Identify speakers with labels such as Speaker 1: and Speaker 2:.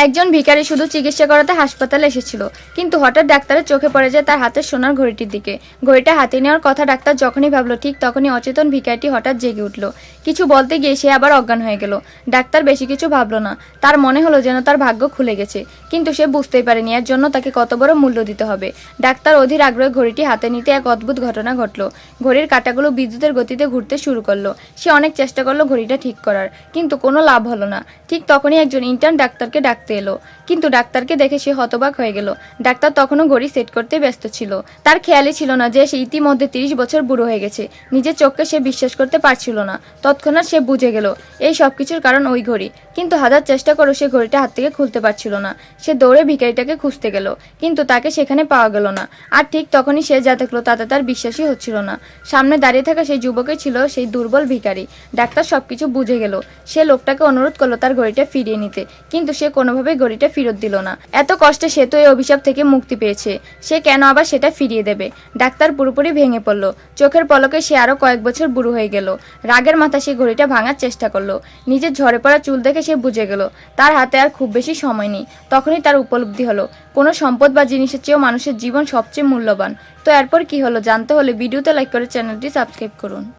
Speaker 1: একজন ভিখারি শুধু চিকিৎসা করাতে হাসপাতালে এসেছিল, কিন্তু হঠাৎ ডাক্তারের চোখে পড়ে যায় তার হাতের সোনার ঘড়িটির দিকে। ঘড়িটা হাতে নেওয়ার কথা ডাক্তার যখনই ভাবলো, ঠিক তখনই অচেতন ভিখারিটি হঠাৎ জেগে উঠল। কিছু বলতে গিয়ে সে আবার অজ্ঞান হয়ে গেল। ডাক্তার বেশি কিছু ভাবলো না, তার মনে হলো যেন তার ভাগ্য খুলে গেছে, কিন্তু সে বুঝতেই পারেনি এর জন্য তাকে কত বড় মূল্য দিতে হবে। ডাক্তার অধীর আগ্রহে ঘড়িটি হাতে নিতে এক অদ্ভুত ঘটনা ঘটলো। ঘড়ির কাঁটাগুলো বিদ্যুতের গতিতে ঘুরতে শুরু করলো। সে অনেক চেষ্টা করলো ঘড়িটা ঠিক করার, কিন্তু কোনো লাভ হলো না। ঠিক তখনই একজন ইন্টার্ন ডাক্তারকে ডাকতে এলো, কিন্তু ডাক্তারকে দেখে সে হতবাক হয়ে গেল। ডাক্তার তখনও ঘড়ি সেট করতে ব্যস্ত ছিল। তার খেয়ালই ছিল না যে সে ইতিমধ্যে 30 বছর বুড়ো হয়ে গেছে। নিজের চোখকে সে বিশ্বাস করতে পারছিল না। তৎক্ষণাৎ সে বুঝে গেল এই সবকিছুর কারণ ওই ঘড়ি, কিন্তু হাজার চেষ্টা করেও সে ঘড়িটা হাত থেকে খুলতে পারছিল না। সে দৌড়ে ভিখারিটাকে খুঁজতে গেল, কিন্তু তাকে সেখানে পাওয়া গেল না। আর ঠিক তখনই সে যা দেখলো তাতে তার বিশ্বাসই হচ্ছিল না। সামনে দাঁড়িয়ে থাকা সেই যুবকই ছিল সেই দুর্বল ভিখারি। ডাক্তার সবকিছু বুঝে গেল। সে লোকটাকে অনুরোধ করলো তার ঘড়িটা ফিরিয়ে নিতে, কিন্তু সে কোনোভাবেই ঘড়িটা ফেরত দিল না। এত কষ্টে সে তো এই অভিশাপ থেকে মুক্তি পেয়েছে, সে কেন আবার সেটা ফিরিয়ে দেবে? ডাক্তার পুরোপুরি ভেঙে পড়ল। চোখের পলকে সে আরো কয়েক বছর বুড়ো হয়ে গেল। রাগের মাথায় সে ঘড়িটা ভাঙার চেষ্টা করলো। নিজের ঝরে পড়া চুল দেখে সে বুঝে গেল তার হাতে আর খুব বেশি সময় নেই। তখনই তার উপলব্ধি হলো কোনো সম্পদ বা জিনিসের চেয়েও মানুষের জীবন সবচেয়ে মূল্যবান। তো এরপর কি হলো জানতে হলে ভিডিওতে লাইক করে চ্যানেলটি সাবস্ক্রাইব করুন।